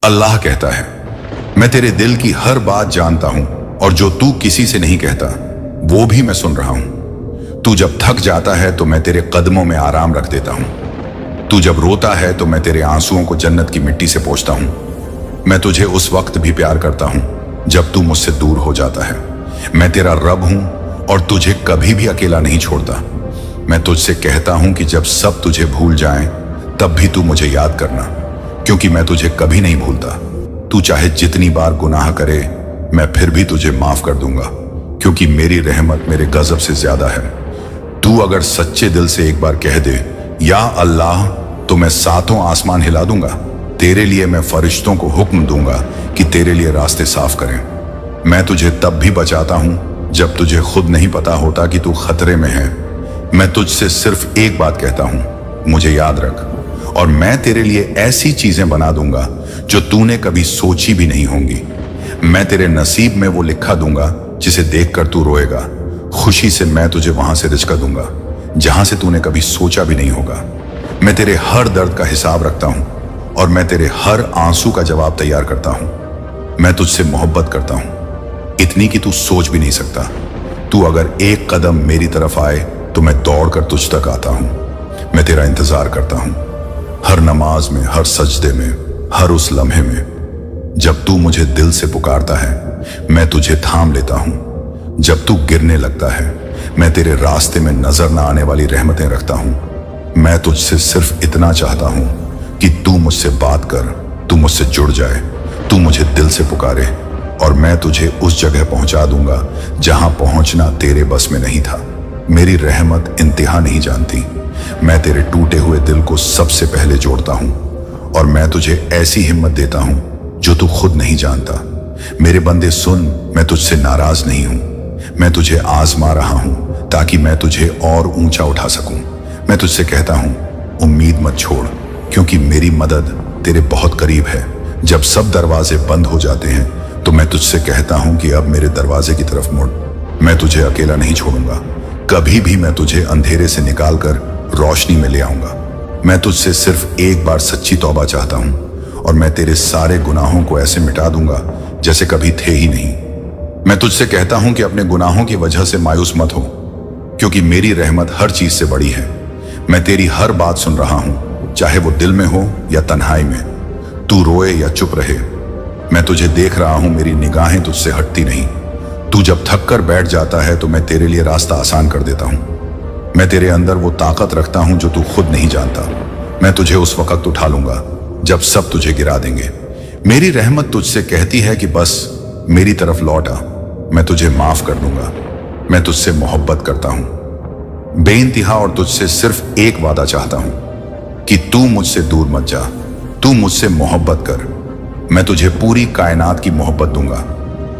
अल्लाह कहता है, मैं तेरे दिल की हर बात जानता हूं और जो तू किसी से नहीं कहता वो भी मैं सुन रहा हूं। तू जब थक जाता है तो मैं तेरे कदमों में आराम रख देता हूं। तू जब रोता है तो मैं तेरे आंसुओं को जन्नत की मिट्टी से पोंछता हूं। मैं तुझे उस वक्त भी प्यार करता हूं जब तू मुझसे दूर हो जाता है। मैं तेरा रब हूं और तुझे कभी भी अकेला नहीं छोड़ता। मैं तुझसे कहता हूं कि जब सब तुझे भूल जाएं तब भी तू मुझे याद करना, क्योंकि मैं तुझे कभी नहीं भूलता। तू चाहे जितनी बार गुनाह करे मैं फिर भी तुझे माफ कर दूंगा, क्योंकि मेरी रहमत मेरे गजब से ज्यादा है। तू अगर सच्चे दिल से एक बार कह दे या अल्लाह, तो मैं सातों आसमान हिला दूंगा। तेरे लिए मैं फरिश्तों को हुक्म दूंगा कि तेरे लिए रास्ते साफ करें। मैं तुझे तब भी बचाता हूं जब तुझे खुद नहीं पता होता कि तू खतरे में है। मैं तुझसे सिर्फ एक बात कहता हूं, मुझे याद रख, और मैं तेरे लिए ऐसी चीजें बना दूंगा जो तूने कभी सोची भी नहीं होंगी। मैं तेरे नसीब में वो लिखा दूंगा जिसे देखकर तू रोएगा। खुशी से मैं तुझे वहां से रिज़्क दूंगा जहां से तूने कभी सोचा भी नहीं होगा। मैं तेरे हर दर्द का हिसाब रखता हूं और मैं तेरे हर आंसू का जवाब तैयार करता हूं। मैं तुझसे मोहब्बत करता हूं, इतनी कि तू सोच भी नहीं सकता। तू अगर एक कदम मेरी तरफ आए तो मैं दौड़कर तुझ तक आता हूं। मैं तेरा इंतजार करता हूं, हर नमाज में, हर सजदे में, हर उस लम्हे में। जब तू मुझे दिल से पुकारता है मैं तुझे थाम लेता हूं। जब तू गिरने लगता है मैं तेरे रास्ते में नजर ना आने वाली रहमतें रखता हूं। मैं तुझसे सिर्फ इतना चाहता हूं कि तू मुझसे बात कर, तू मुझसे जुड़ जाए, तू मुझे दिल से पुकारे, और मैं तुझे उस जगह पहुंचा दूंगा जहां पहुंचना तेरे बस में नहीं था। मेरी रहमत इंतहा नहीं जानती। मैं तेरे टूटे हुए दिल को सबसे पहले जोड़ता हूं और मैं तुझे ऐसी हिम्मत देता हूं जो तू खुद नहीं जानता। मेरे बंदे सुन, मैं तुझसे नाराज नहीं हूं। मैं तुझे आजमा रहा हूं ताकि मैं तुझे और ऊंचा उठा सकूं। मैं तुझसे कहता हूं, उम्मीद मत छोड़, क्योंकि मेरी मदद तेरे बहुत करीब है। जब सब दरवाजे बंद हो जाते हैं तो मैं तुझसे कहता हूं कि अब मेरे दरवाजे की तरफ मुड़। मैं तुझे अकेला नहीं छोड़ूंगा। कभी भी मैं तुझे अंधेरे से निकाल कर रोशनी में ले आऊंगा। मैं तुझसे सिर्फ एक बार सच्ची तौबा चाहता हूं और मैं तेरे सारे गुनाहों को ऐसे मिटा दूंगा जैसे कभी थे ही नहीं। मैं तुझसे कहता हूं कि अपने गुनाहों की वजह से मायूस मत हो, क्योंकि मेरी रहमत हर चीज से बड़ी है। मैं तेरी हर बात सुन रहा हूं, चाहे वो दिल में हो या तन्हाई में, तू रोए या चुप रहे। मैं तुझे देख रहा हूं, मेरी निगाहें तुझसे हटती नहीं। तू जब थक कर बैठ जाता है तो मैं तेरे लिए रास्ता आसान कर देता हूं। मैं तेरे अंदर वो ताकत रखता हूं जो तू खुद नहीं जानता। मैं तुझे उस वक्त उठा लूंगा जब सब तुझे गिरा देंगे। मेरी रहमत तुझसे कहती है कि बस मेरी तरफ लौट आ, मैं तुझे माफ कर दूंगा। मैं तुझसे मोहब्बत करता हूं बेइंतहा और तुझसे सिर्फ एक वादा चाहता हूं कि तू मुझसे दूर मत जा। तू मुझसे मोहब्बत कर, मैं तुझे पूरी कायनात की मोहब्बत दूंगा।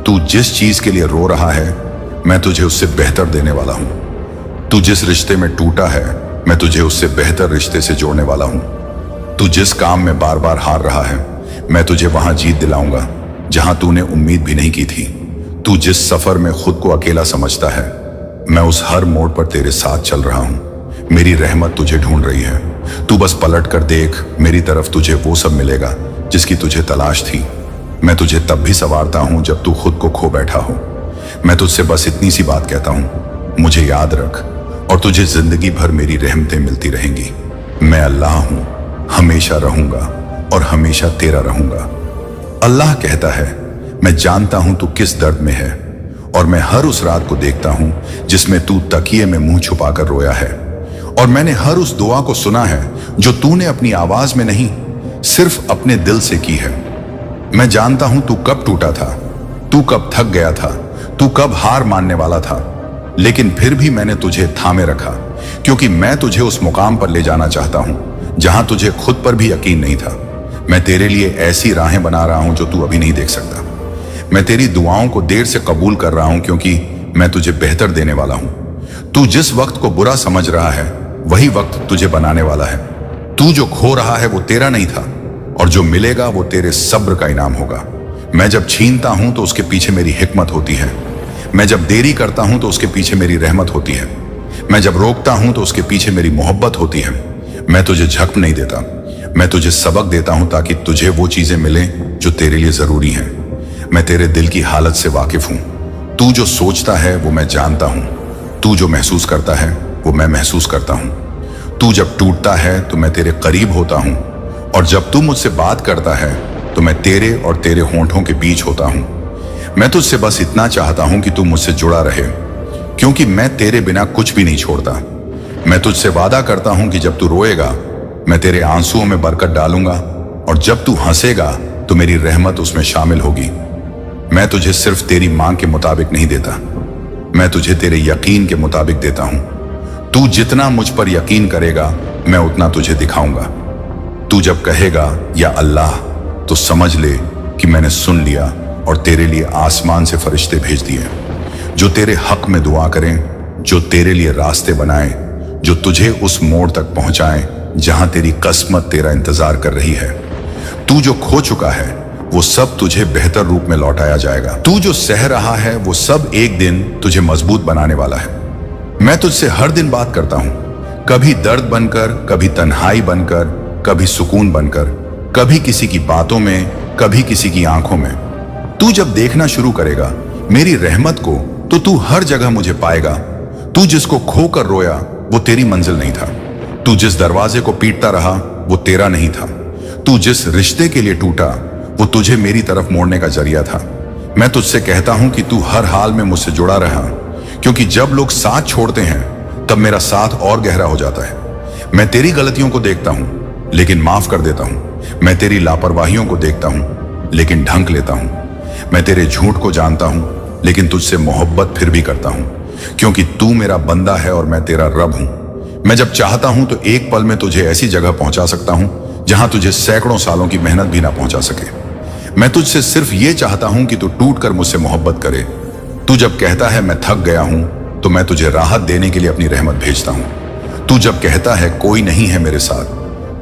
तू जिस चीज के लिए रो रहा है मैं तुझे उससे बेहतर देने वाला हूं। तू जिस रिश्ते में टूटा है मैं तुझे उससे बेहतर रिश्ते से जोड़ने वाला हूं। तू जिस काम में बार बार हार रहा है मैं तुझे वहां जीत दिलाऊंगा जहां तूने उम्मीद भी नहीं की थी। तू जिस सफर में खुद को अकेला समझता है मैं उस हर मोड़ पर तेरे साथ चल रहा हूं। मेरी रहमत तुझे ढूंढ रही है। तू बस पलट कर देख, मेरी तरफ तुझे वो सब मिलेगा जिसकी तुझे तलाश थी। मैं तुझे तब भी संवारता हूं जब तू खुद को खो बैठा हो। मैं तुझसे बस इतनी सी बात कहता हूं, मुझे याद रख, और तुझे जिंदगी भर मेरी रहमतें मिलती रहेंगी। मैं अल्लाह हूं, हमेशा रहूंगा और हमेशा तेरा रहूंगा। अल्लाह कहता है, मैं जानता हूं तू किस दर्द में है और मैं हर उस रात को देखता हूं जिसमें तू तकिए में मुंह छुपाकर रोया है, और मैंने हर उस दुआ को सुना है जो तूने अपनी आवाज में नहीं सिर्फ अपने दिल से की है। मैं जानता हूं तू कब टूटा था, तू कब थक गया था, तू कब हार मानने वाला था, लेकिन फिर भी मैंने तुझे थामे रखा, क्योंकि मैं तुझे उस मुकाम पर ले जाना चाहता हूं जहां तुझे खुद पर भी यकीन नहीं था। मैं तेरे लिए ऐसी राहें बना रहा हूं जो तू अभी नहीं देख सकता। मैं तेरी दुआओं को देर से कबूल कर रहा हूं क्योंकि मैं तुझे बेहतर देने वाला हूं। तू जिस वक्त को बुरा समझ रहा है वही वक्त तुझे बनाने वाला है। तू जो खो रहा है वो तेरा नहीं था, और जो मिलेगा वो तेरे सब्र का इनाम होगा। मैं जब छीनता हूं तो उसके पीछे मेरी हिकमत होती है। मैं जब देरी करता हूं तो उसके पीछे मेरी रहमत होती है। मैं जब रोकता हूं तो उसके पीछे मेरी मोहब्बत होती है। मैं तुझे झक नहीं देता, मैं तुझे सबक देता हूं ताकि तुझे वो चीजें मिलें जो तेरे लिए जरूरी हैं। मैं तेरे दिल की हालत से वाकिफ हूं। तू जो सोचता है वो मैं जानता हूं। तू जो महसूस करता है वो मैं महसूस करता हूं। तू जब टूटता है तो मैं तेरे करीब होता हूं, और जब तू मुझसे बात करता है तो मैं तेरे और तेरे होंठों के बीच होता हूं। मैं तुझसे बस इतना चाहता हूं कि तू मुझसे जुड़ा रहे, क्योंकि मैं तेरे बिना कुछ भी नहीं छोड़ता। मैं तुझसे वादा करता हूं कि जब तू रोएगा मैं तेरे आंसुओं में बरकत डालूंगा, और जब तू हंसेगा तो मेरी रहमत उसमें शामिल होगी। मैं तुझे सिर्फ तेरी मांग के मुताबिक नहीं देता, मैं तुझे तेरे यकीन के मुताबिक देता हूं। तू जितना मुझ पर यकीन करेगा मैं उतना तुझे दिखाऊंगा। तू जब कहेगा या अल्लाह, तो समझ ले कि मैंने सुन लिया और तेरे लिए आसमान से फरिश्ते भेज दिए जो तेरे हक में दुआ करें, जो तेरे लिए रास्ते बनाएं, जो तुझे उस मोड़ तक पहुंचाएं जहां तेरी किस्मत तेरा इंतजार कर रही है। तू जो खो चुका है वो सब तुझे बेहतर रूप में लौटाया जाएगा। तू जो सह रहा है वो सब एक दिन तुझे मजबूत बनाने वाला है। मैं तुझसे हर दिन बात करता हूं, कभी दर्द बनकर, कभी तन्हाई बनकर, कभी सुकून बनकर, कभी किसी की बातों में, कभी किसी की आंखों में। तू जब देखना शुरू करेगा मेरी रहमत को तो तू हर जगह मुझे पाएगा। तू जिसको खोकर रोया वो तेरी मंजिल नहीं था। तू जिस दरवाजे को पीटता रहा वो तेरा नहीं था। तू जिस रिश्ते के लिए टूटा वो तुझे मेरी तरफ मोड़ने का जरिया था। मैं तुझसे कहता हूं कि तू हर हाल में मुझसे जुड़ा रहा, क्योंकि जब लोग साथ छोड़ते हैं तब मेरा साथ और गहरा हो जाता है। मैं तेरी गलतियों को देखता हूं लेकिन माफ कर देता हूं। मैं तेरी लापरवाहियों को देखता हूं लेकिन ढंक लेता हूं। मैं तेरे झूठ को जानता हूं लेकिन तुझसे मोहब्बत फिर भी करता हूं, क्योंकि तू मेरा बंदा है और मैं तेरा रब हूं। मैं जब चाहता हूं तो एक पल में तुझे ऐसी जगह पहुंचा सकता हूं जहां तुझे सैकड़ों सालों की मेहनत भी ना पहुंचा सके। मैं तुझसे सिर्फ ये चाहता हूं कि तू टूट कर मुझसे मोहब्बत करे। तू जब कहता है मैं थक गया हूं तो मैं तुझे राहत देने के लिए अपनी रहमत भेजता हूं। तू जब कहता है कोई नहीं है मेरे साथ,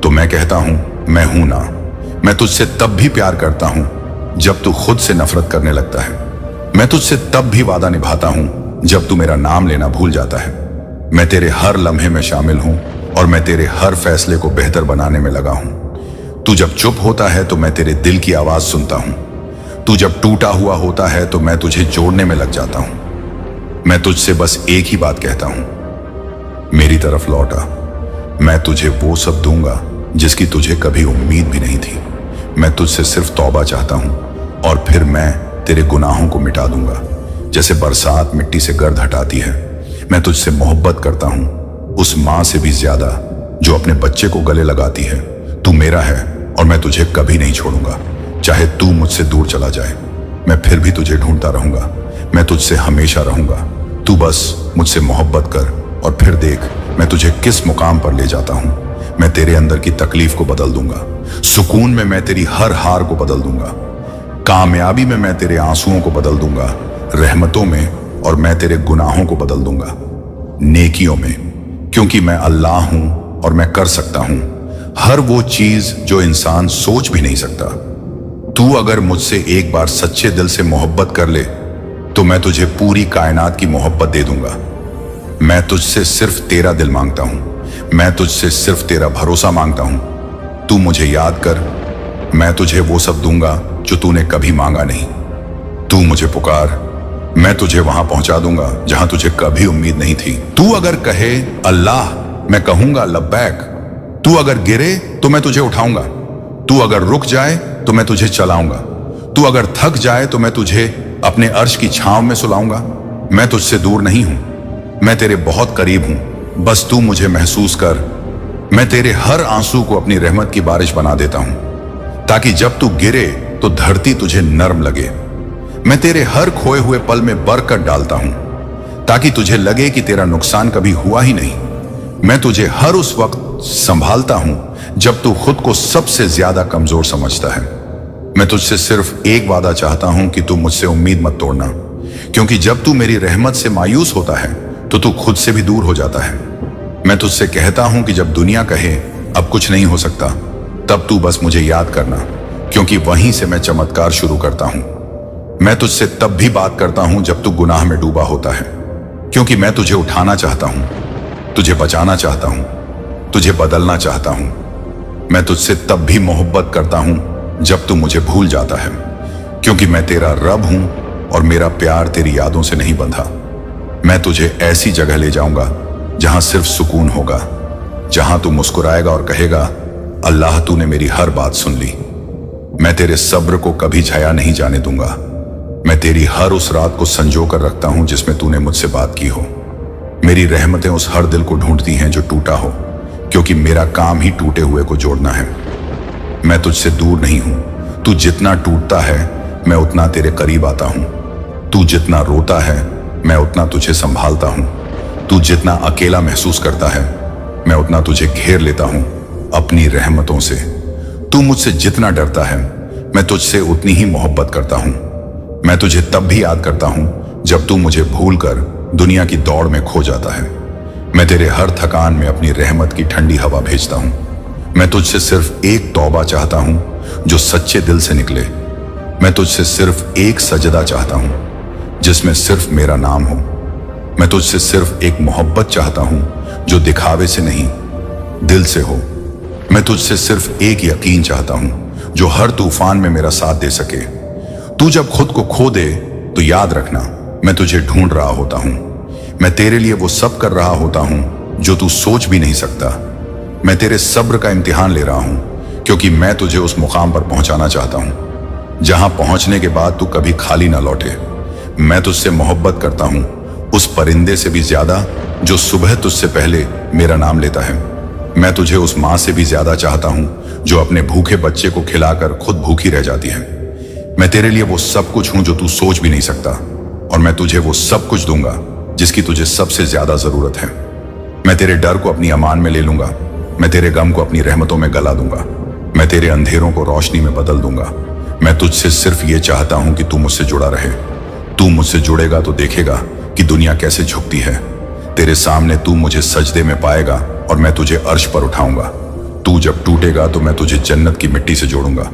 तो मैं कहता हूं मैं हूं ना। मैं तुझसे तब भी प्यार करता हूं जब तू खुद से नफरत करने लगता है। मैं तुझसे तब भी वादा निभाता हूं जब तू मेरा नाम लेना भूल जाता है। मैं तेरे हर लम्हे में शामिल हूं और मैं तेरे हर फैसले को बेहतर बनाने में लगा हूं। तू जब चुप होता है तो मैं तेरे दिल की आवाज सुनता हूं। तू जब टूटा हुआ होता है तो मैं तुझे जोड़ने में लग जाता हूं। मैं तुझसे बस एक ही बात कहता हूं, मेरी तरफ लौटा। मैं तुझे वो सब दूंगा जिसकी तुझे कभी उम्मीद भी नहीं थी। मैं तुझसे सिर्फ तौबा चाहता हूं और फिर मैं तेरे गुनाहों को मिटा दूंगा, जैसे बरसात मिट्टी से गर्द हटाती है। मैं तुझसे मोहब्बत करता हूं, उस मां से भी ज्यादा जो अपने बच्चे को गले लगाती है। तू मेरा है और मैं तुझे कभी नहीं छोड़ूंगा। चाहे तू मुझसे दूर चला जाए, मैं फिर भी तुझे ढूंढता रहूंगा। मैं तुझसे हमेशा रहूंगा। तू बस मुझसे मोहब्बत कर और फिर देख मैं तुझे किस मुकाम पर ले जाता हूं। मैं तेरे अंदर की तकलीफ को बदल दूंगा। सुकून में मैं तेरी हर हार को बदल दूंगा। कामयाबी में मैं तेरे आंसुओं को बदल दूंगा। रहमतों में और मैं तेरे गुनाहों को बदल दूंगा नेकियों में, क्योंकि मैं अल्लाह हूं और मैं कर सकता हूं हर वो चीज जो इंसान सोच भी नहीं सकता। तू अगर मुझसे एक बार सच्चे दिल से मोहब्बत कर ले तो मैं तुझे पूरी कायनात की मोहब्बत दे दूंगा। मैं तुझसे सिर्फ तेरा दिल मांगता हूं। मैं तुझसे सिर्फ तेरा भरोसा मांगता हूं। तू मुझे याद कर, मैं तुझे वो सब दूंगा जो तूने कभी मांगा नहीं। तू मुझे पुकार, मैं तुझे वहां पहुंचा दूंगा जहां तुझे कभी उम्मीद नहीं थी। तू अगर कहे अल्लाह, मैं कहूंगा लब्बैक। तू अगर गिरे तो मैं तुझे उठाऊंगा। तू अगर रुक जाए तो मैं तुझे चलाऊंगा। तू अगर थक जाए तो मैं तुझे अपने अर्श की छांव में सुलाऊंगा। मैं तुझसे दूर नहीं हूं, मैं तेरे बहुत करीब हूं। बस तू मुझे महसूस कर। मैं तेरे हर आंसू को अपनी रहमत की बारिश बना देता हूं, ताकि जब तू गिरे तो धरती तुझे नर्म लगे। मैं तेरे हर खोए हुए पल में बरकत डालता हूं, ताकि तुझे लगे कि तेरा नुकसान कभी हुआ ही नहीं। मैं तुझे हर उस वक्त संभालता हूं जब तू खुद को सबसे ज्यादा कमजोर समझता है। मैं तुझसे सिर्फ एक वादा चाहता हूं कि तू मुझसे उम्मीद मत तोड़ना, क्योंकि जब तू मेरी रहमत से मायूस होता है तो तू खुद से भी दूर हो जाता है। मैं तुझसे कहता हूं कि जब दुनिया कहे अब कुछ नहीं हो सकता, तब तू बस मुझे याद करना, क्योंकि वहीं से मैं चमत्कार शुरू करता हूं। मैं तुझसे तब भी बात करता हूं जब तू गुनाह में डूबा होता है, क्योंकि मैं तुझे उठाना चाहता हूं, तुझे बचाना चाहता हूं, तुझे बदलना चाहता हूं। मैं तुझसे तब भी मोहब्बत करता हूं जब तू मुझे भूल जाता है, क्योंकि मैं तेरा रब हूं और मेरा प्यार तेरी यादों से नहीं बंधा। मैं तुझे ऐसी जगह ले जाऊंगा जहां सिर्फ सुकून होगा, जहां तू मुस्कुराएगा और कहेगा, अल्लाह तूने मेरी हर बात सुन ली। मैं तेरे सब्र को कभी झया नहीं जाने दूंगा। मैं तेरी हर उस रात को संजो कर रखता हूं जिसमें तूने मुझसे बात की हो। मेरी रहमतें उस हर दिल को ढूंढती हैं जो टूटा हो, क्योंकि मेरा काम ही टूटे हुए को जोड़ना है। मैं तुझसे दूर नहीं हूं। तू जितना टूटता है मैं उतना तेरे करीब आता हूं। तू जितना रोता है मैं उतना तुझे संभालता हूं। तू जितना अकेला महसूस करता है मैं उतना तुझे घेर लेता हूं अपनी रहमतों से। तू मुझसे जितना डरता है मैं तुझसे उतनी ही मोहब्बत करता हूं। मैं तुझे तब भी याद करता हूं जब तू मुझे भूलकर दुनिया की दौड़ में खो जाता है। मैं तेरे हर थकान में अपनी रहमत की ठंडी हवा भेजता हूं। मैं तुझसे सिर्फ एक तौबा चाहता हूं जो सच्चे दिल से निकले। मैं तुझसे सिर्फ एक सजदा चाहता हूं जिसमें सिर्फ मेरा नाम हो। मैं तुझसे सिर्फ एक मोहब्बत चाहता हूं जो दिखावे से नहीं, दिल से हो। मैं तुझसे सिर्फ एक यकीन चाहता हूं जो हर तूफान में मेरा साथ दे सके। तू जब खुद को खो दे तो याद रखना, मैं तुझे ढूंढ रहा होता हूं। मैं तेरे लिए वो सब कर रहा होता हूं जो तू सोच भी नहीं सकता। मैं तेरे सब्र का इम्तिहान ले रहा हूं, क्योंकि मैं तुझे उस मुकाम पर पहुंचाना चाहता हूं जहां पहुंचने के बाद तू कभी खाली ना लौटे। मैं तुझसे मोहब्बत करता हूं उस परिंदे से भी ज्यादा जो सुबह तुझसे पहले मेरा नाम लेता है। मैं तुझे उस मां से भी ज्यादा चाहता हूं जो अपने भूखे बच्चे को खिलाकर खुद भूखी रह जाती है। मैं तेरे लिए वो सब कुछ हूं जो तू सोच भी नहीं सकता, और मैं तुझे वो सब कुछ दूंगा जिसकी तुझे सबसे ज्यादा जरूरत है। मैं तेरे डर को अपनी अमान में ले लूंगा। मैं तेरे गम को अपनी रहमतों में गला दूंगा। मैं तेरे अंधेरों को रोशनी में बदल दूंगा। मैं तुझसे सिर्फ ये चाहता हूं कि तू मुझसे जुड़ा रहे। तू मुझसे जुड़ेगा तो देखेगा कि दुनिया कैसे झुकती है। तेरे सामने तू मुझे सजदे में पाएगा और मैं तुझे अर्श पर उठाऊंगा। तू जब टूटेगा तो मैं तुझे जन्नत की मिट्टी से जोड़ूंगा।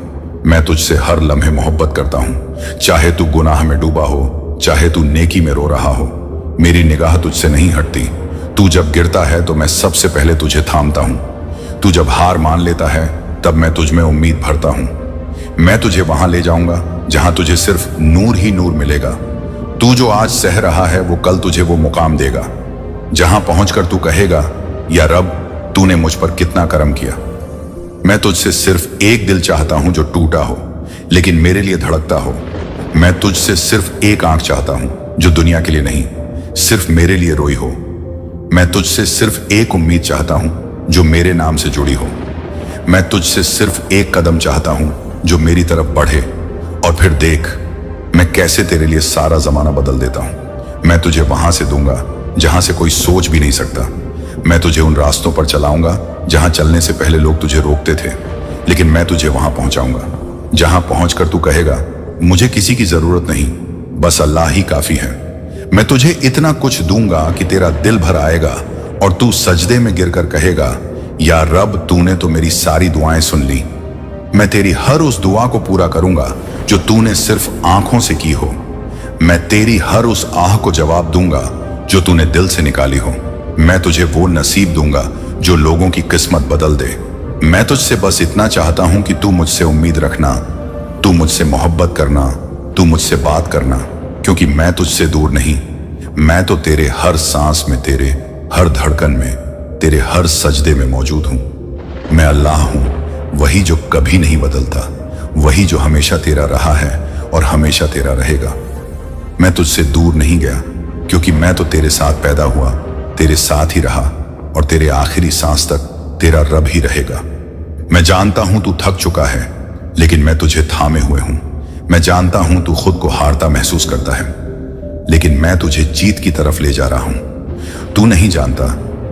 मैं तुझसे हर लम्हे मोहब्बत करता हूं, चाहे तू गुनाह में डूबा हो, चाहे तू नेकी में रो रहा हो। मेरी निगाह तुझसे नहीं हटती। तू जब गिरता है तो मैं सबसे पहले तुझे थामता हूं। तू जब हार मान लेता है तब मैं तुझ में उम्मीद भरता हूं। मैं तुझे वहां ले जाऊंगा जहां तुझे सिर्फ नूर ही नूर मिलेगा। तू जो आज सह रहा है वो कल तुझे वो मुकाम देगा जहां पहुंचकर तू कहेगा, या रब तूने मुझ पर कितना करम किया। मैं तुझसे सिर्फ एक दिल चाहता हूं जो टूटा हो लेकिन मेरे लिए धड़कता हो। मैं तुझसे सिर्फ एक आंख चाहता हूं जो दुनिया के लिए नहीं, सिर्फ मेरे लिए रोई हो। मैं तुझसे सिर्फ एक उम्मीद चाहता हूं जो मेरे नाम से जुड़ी हो। मैं तुझसे सिर्फ एक कदम चाहता हूं जो मेरी तरफ बढ़े, और फिर देख मैं कैसे तेरे लिए सारा जमाना बदल देता हूं। मैं तुझे वहां से दूंगा जहां से कोई सोच भी नहीं सकता। मैं तुझे उन रास्तों पर चलाऊंगा जहां चलने से पहले लोग तुझे रोकते थे, लेकिन मैं तुझे वहां पहुंचाऊंगा जहां पहुंचकर तू कहेगा, मुझे किसी की जरूरत नहीं, बस अल्लाह ही काफी है। मैं तुझे इतना कुछ दूंगा कि तेरा दिल भर आएगा और तू सजदे में गिरकर कहेगा, या रब तूने तो मेरी सारी दुआएं सुन ली। मैं तेरी हर उस दुआ को पूरा करूंगा जो तूने सिर्फ आंखों से की हो। मैं तेरी हर उस आह को जवाब दूंगा जो तूने दिल से निकाली हो। मैं तुझे वो नसीब दूंगा जो लोगों की किस्मत बदल दे। मैं तुझसे बस इतना चाहता हूं कि तू मुझसे उम्मीद रखना, तू मुझसे मोहब्बत करना, तू मुझसे बात करना, क्योंकि मैं तुझसे दूर नहीं। मैं तो तेरे हर सांस में, तेरे हर धड़कन में, तेरे हर सजदे में मौजूद हूं। मैं अल्लाह हूं, वही जो कभी नहीं बदलता, वही जो हमेशा तेरा रहा है और हमेशा तेरा रहेगा। मैं तुझसे दूर नहीं गया, क्योंकि मैं तो तेरे साथ पैदा हुआ, तेरे साथ ही रहा और तेरे आखिरी सांस तक तेरा रब ही रहेगा। मैं जानता हूं तू थक चुका है, लेकिन मैं तुझे थामे हुए हूं। मैं जानता हूं तू खुद को हारता महसूस करता है, लेकिन मैं तुझे जीत की तरफ ले जा रहा हूं। तू नहीं जानता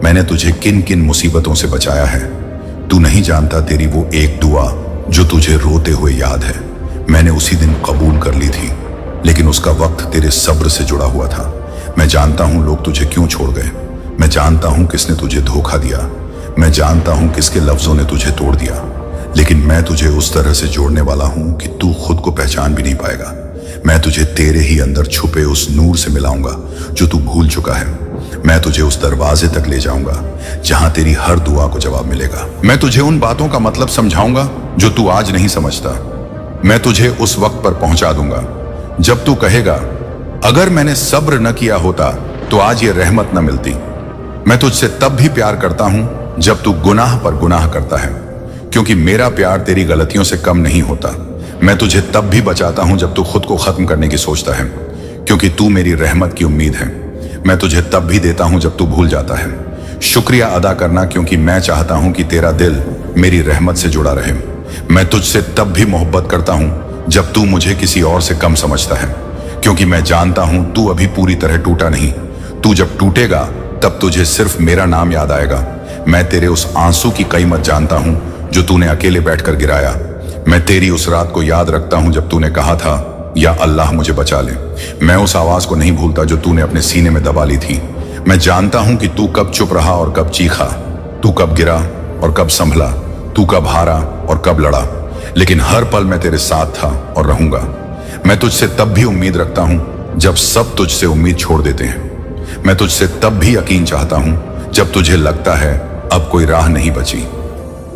मैंने तुझे किन किन मुसीबतों से बचाया है। तू नहीं जानता तेरी वो एक दुआ जो तुझे रोते हुए याद है, मैंने उसी दिन कबूल कर ली थी, लेकिन उसका वक्त तेरे सब्र से जुड़ा हुआ था। मैं जानता हूं लोग तुझे क्यों छोड़ गए। मैं जानता हूं किसने तुझे धोखा दिया। मैं जानता हूं किसके लफ्जों ने तुझे तोड़ दिया, लेकिन मैं तुझे उस तरह से जोड़ने वाला हूं कि तू खुद को पहचान भी नहीं पाएगा। मैं तुझे तेरे ही अंदर छुपे उस नूर से मिलाऊंगा जो तू भूल चुका है। मैं तुझे उस दरवाजे तक ले जाऊंगा जहां तेरी हर दुआ को जवाब मिलेगा। मैं तुझे उन बातों का मतलब समझाऊंगा जो तू आज नहीं समझता। मैं तुझे उस वक्त पर पहुंचा दूंगा जब तू कहेगा, अगर मैंने सब्र न किया होता तो आज ये रहमत न मिलती। मैं तुझसे तब भी प्यार करता हूं जब तू गुनाह पर गुनाह करता है, क्योंकि मेरा प्यार तेरी गलतियों से कम नहीं होता। मैं तुझे तब भी बचाता हूं जब तू खुद को खत्म करने की सोचता है, क्योंकि तू मेरी रहमत की उम्मीद है। मैं तुझे तब भी देता हूं जब तू भूल जाता है। शुक्रिया अदा करना, क्योंकि मैं चाहता हूं कि तेरा दिल मेरी रहमत से जुड़ा रहे। मैं तुझसे तब भी मोहब्बत करता हूं जब तू मुझे किसी और से कम समझता है, क्योंकि मैं जानता हूं तू अभी पूरी तरह टूटा नहीं। तू जब टूटेगा तब तुझे सिर्फ मेरा नाम याद आएगा। मैं तेरे उस आंसू की कीमत जानता हूं जो तूने अकेले बैठकर गिराया। मैं तेरी उस रात को याद रखता हूं जब तूने कहा था, या अल्लाह मुझे बचा ले। मैं उस आवाज को नहीं भूलता जो तूने अपने सीने में दबा ली थी। मैं जानता हूं कि तू कब चुप रहा और कब चीखा, तू कब गिरा और कब संभला, तू कब हारा और कब लड़ा, लेकिन हर पल मैं तेरे साथ था और रहूंगा। मैं तुझसे तब भी उम्मीद रखता हूं जब सब तुझसे उम्मीद छोड़ देते हैं। मैं तुझसे तब भी यकीन चाहता हूं जब तुझे लगता है अब कोई राह नहीं बची।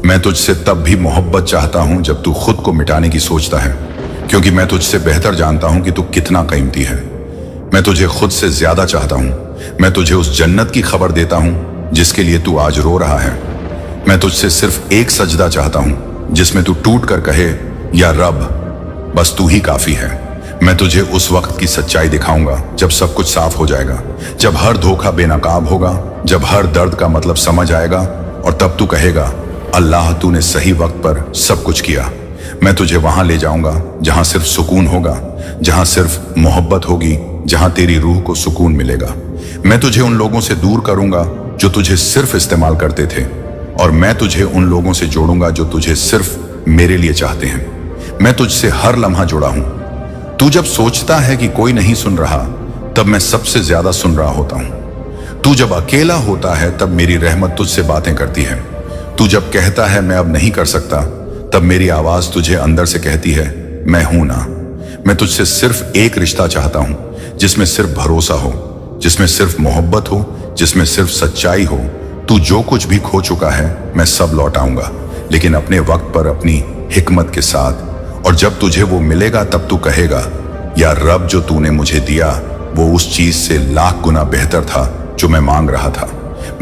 मैं तुझसे तब भी मोहब्बत चाहता हूं जब तू खुद को मिटाने की सोचता है, क्योंकि मैं तुझसे बेहतर जानता हूं कि तू कितना कीमती है। मैं तुझे खुद से ज्यादा चाहता हूं। मैं तुझे उस जन्नत की खबर देता हूं जिसके लिए तू आज रो रहा है। मैं तुझसे सिर्फ एक सजदा चाहता हूं जिसमें तू टूट कर कहे, या रब बस तू ही काफी है। मैं तुझे उस वक्त की सच्चाई दिखाऊंगा जब सब कुछ साफ हो जाएगा, जब हर धोखा बेनकाब होगा, जब हर दर्द का मतलब समझ आएगा, और तब तू कहेगा, अल्लाह तूने सही वक्त पर सब कुछ किया। मैं तुझे वहां ले जाऊंगा जहां सिर्फ सुकून होगा, जहां सिर्फ मोहब्बत होगी, जहां तेरी रूह को सुकून मिलेगा। मैं तुझे उन लोगों से दूर करूंगा जो तुझे सिर्फ इस्तेमाल करते थे, और मैं तुझे उन लोगों से जोड़ूंगा जो तुझे सिर्फ मेरे लिए चाहते हैं। मैं तुझसे हर लम्हा जुड़ा हूं। तू जब सोचता है कि कोई नहीं सुन रहा, तब मैं सबसे ज्यादा सुन रहा होता हूं। तू जब अकेला होता है तब मेरी रहमत तुझसे बातें करती है। तू जब कहता है मैं अब नहीं कर सकता, तब मेरी आवाज तुझे अंदर से कहती है, मैं हूं ना। मैं तुझसे सिर्फ एक रिश्ता चाहता हूं जिसमें सिर्फ भरोसा हो, जिसमें सिर्फ मोहब्बत हो, जिसमें सिर्फ सच्चाई हो। तू जो कुछ भी खो चुका है मैं सब लौटाऊंगा, लेकिन अपने वक्त पर, अपनी हिकमत के साथ। और जब तुझे वो मिलेगा तब तू कहेगा, या रब जो तूने मुझे दिया वो उस चीज से लाख गुना बेहतर था जो मैं मांग रहा था।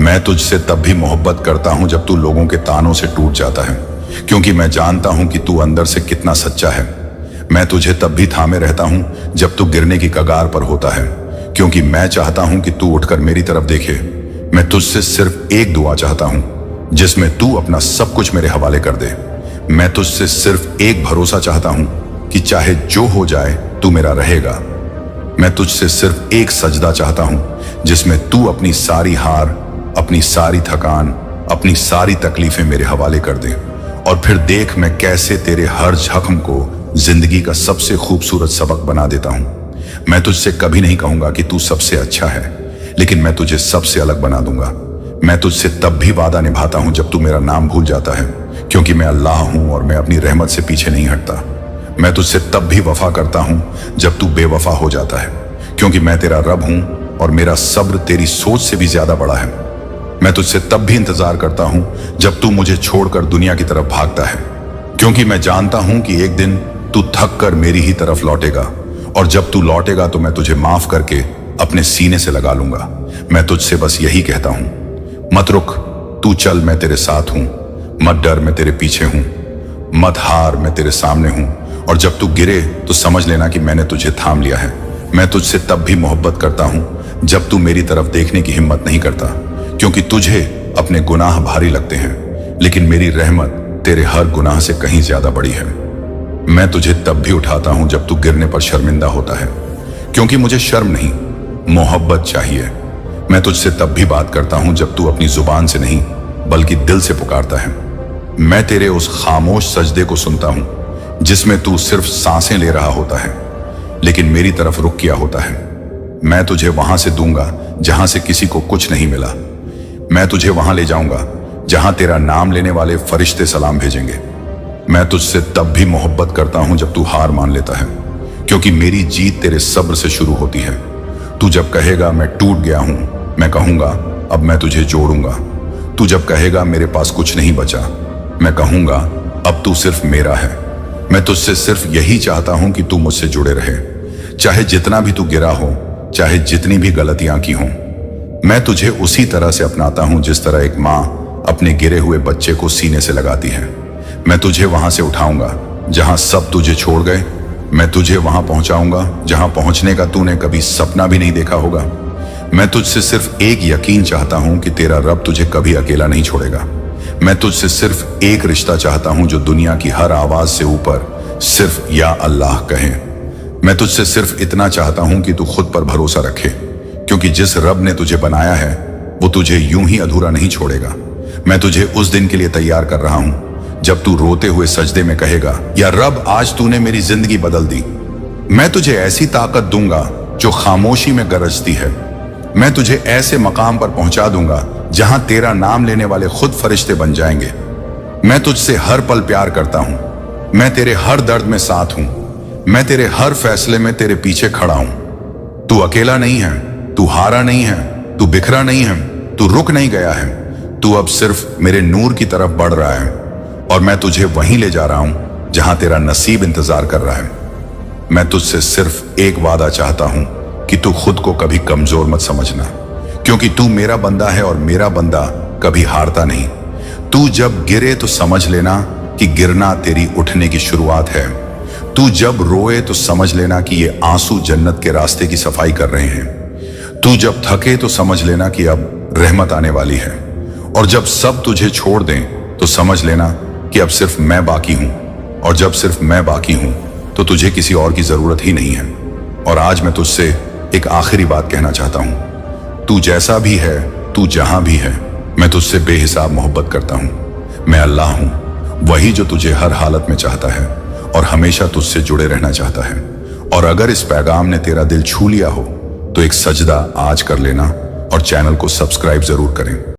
मैं तुझसे तब भी मोहब्बत करता हूं जब तू लोगों के तानों से टूट जाता है, क्योंकि मैं जानता हूं कि तू अंदर से कितना सच्चा है। मैं तुझे तब भी थामे रहता हूं जब तू गिरने की कगार पर होता है, क्योंकि मैं चाहता हूं कि तू उठकर मेरी तरफ देखे। मैं तुझसे सिर्फ एक दुआ चाहता हूं जिसमें तू अपना सब कुछ मेरे हवाले कर दे। मैं तुझसे सिर्फ एक भरोसा चाहता हूं कि चाहे जो हो जाए तू मेरा रहेगा। मैं तुझसे सिर्फ एक सजदा चाहता हूं जिसमें तू अपनी सारी हार, अपनी सारी थकान, अपनी सारी तकलीफें मेरे हवाले कर दे, और फिर देख मैं कैसे तेरे हर जख्म को जिंदगी का सबसे खूबसूरत सबक बना देता हूं। मैं तुझसे कभी नहीं कहूंगा कि तू सबसे अच्छा है, लेकिन मैं तुझे सबसे अलग बना दूंगा। मैं तुझसे तब भी वादा निभाता हूं जब तू मेरा नाम भूल जाता है, क्योंकि मैं अल्लाह हूं और मैं अपनी रहमत से पीछे नहीं हटता। मैं तुझसे तब भी वफा करता हूं जब तू बेवफा हो जाता है, क्योंकि मैं तेरा रब हूं और मेरा सब्र तेरी सोच से भी ज्यादा बड़ा है। मैं तुझसे तब भी इंतजार करता हूं जब तू मुझे छोड़कर दुनिया की तरफ भागता है, क्योंकि मैं जानता हूं कि एक दिन तू थक कर मेरी ही तरफ लौटेगा, और जब तू लौटेगा तो मैं तुझे माफ करके अपने सीने से लगा लूंगा। मैं तुझसे बस यही कहता हूं, मत रुक, तू चल, मैं तेरे साथ हूं। मत डर, मैं तेरे पीछे हूं। मत हार, मैं तेरे सामने हूं। और जब तू गिरे तो समझ लेना कि मैंने तुझे थाम लिया है। मैं तुझसे तब भी मोहब्बत करता हूं जब तू मेरी तरफ देखने की हिम्मत नहीं करता, क्योंकि तुझे अपने गुनाह भारी लगते हैं, लेकिन मेरी रहमत तेरे हर गुनाह से कहीं ज्यादा बड़ी है। मैं तुझे तब भी उठाता हूं जब तू गिरने पर शर्मिंदा होता है, क्योंकि मुझे शर्म नहीं, मोहब्बत चाहिए। मैं तुझसे तब भी बात करता हूं जब तू अपनी जुबान से नहीं बल्कि दिल से पुकारता है। मैं तेरे उस खामोश सजदे को सुनता हूं जिसमें तू सिर्फ सांसें ले रहा होता है, लेकिन मेरी तरफ रुक किया होता है। मैं तुझे वहां से दूंगा जहां से किसी को कुछ नहीं मिला। मैं तुझे वहां ले जाऊंगा जहां तेरा नाम लेने वाले फरिश्ते सलाम भेजेंगे। मैं तुझसे तब भी मोहब्बत करता हूं जब तू हार मान लेता है, क्योंकि मेरी जीत तेरे सब्र से शुरू होती है। तू जब कहेगा मैं टूट गया हूं, मैं कहूंगा अब मैं तुझे जोड़ूंगा। तू जब कहेगा मेरे पास कुछ नहीं बचा, मैं कहूंगा अब तू सिर्फ मेरा है। मैं तुझसे सिर्फ यही चाहता हूं कि तू मुझसे जुड़े रहे, चाहे जितना भी तू गिरा हो, चाहे जितनी भी गलतियां की हों। मैं तुझे उसी तरह से अपनाता हूं जिस तरह एक माँ अपने गिरे हुए बच्चे को सीने से लगाती है। मैं तुझे वहां से उठाऊंगा जहां सब तुझे छोड़ गए। मैं तुझे वहां पहुंचाऊंगा जहां पहुंचने का तूने कभी सपना भी नहीं देखा होगा। मैं तुझसे सिर्फ एक यकीन चाहता हूं कि तेरा रब तुझे कभी अकेला नहीं छोड़ेगा। मैं तुझसे सिर्फ एक रिश्ता चाहता हूं जो दुनिया की हर आवाज से ऊपर सिर्फ या अल्लाह कहे। मैं तुझसे सिर्फ इतना चाहता हूं कि तू खुद पर भरोसा रखे, क्योंकि जिस रब ने तुझे बनाया है वो तुझे यूं ही अधूरा नहीं छोड़ेगा। मैं तुझे उस दिन के लिए तैयार कर रहा हूं जब तू रोते हुए सजदे में कहेगा, या रब आज तूने मेरी जिंदगी बदल दी। मैं तुझे ऐसी ताकत दूंगा जो खामोशी में गरजती है। मैं तुझे ऐसे मकाम पर पहुंचा दूंगा जहां तेरा नाम लेने वाले खुद फरिश्ते बन जाएंगे। मैं तुझसे हर पल प्यार करता हूं। मैं तेरे हर दर्द में साथ हूं। मैं तेरे हर फैसले में तेरे पीछे खड़ा हूं। तू अकेला नहीं है, तू हारा नहीं है, तू बिखरा नहीं है, तू रुक नहीं गया है। तू अब सिर्फ मेरे नूर की तरफ बढ़ रहा है और मैं तुझे वहीं ले जा रहा हूं जहां तेरा नसीब इंतजार कर रहा है। मैं तुझसे सिर्फ एक वादा चाहता हूं कि तू खुद को कभी कमजोर मत समझना, क्योंकि तू मेरा बंदा है और मेरा बंदा कभी हारता नहीं। तू जब गिरे तो समझ लेना कि गिरना तेरी उठने की शुरुआत है। तू जब रोए तो समझ लेना कि ये आंसू जन्नत के रास्ते की सफाई कर रहे हैं। तू जब थके तो समझ लेना कि अब रहमत आने वाली है। और जब सब तुझे छोड़ दें तो समझ लेना कि अब सिर्फ मैं बाकी हूं, और जब सिर्फ मैं बाकी हूं तो तुझे किसी और की जरूरत ही नहीं है। और आज मैं तुझसे एक आखिरी बात कहना चाहता हूं। तू जैसा भी है, तू जहां भी है, मैं तुझसे बेहिसाब मोहब्बत करता हूं। मैं अल्लाह हूं, वही जो तुझे हर हालत में चाहता है और हमेशा तुझसे जुड़े रहना चाहता है। और अगर इस पैगाम ने तेरा दिल छू लिया हो तो एक सजदा आज कर लेना और चैनल को सब्सक्राइब जरूर करें।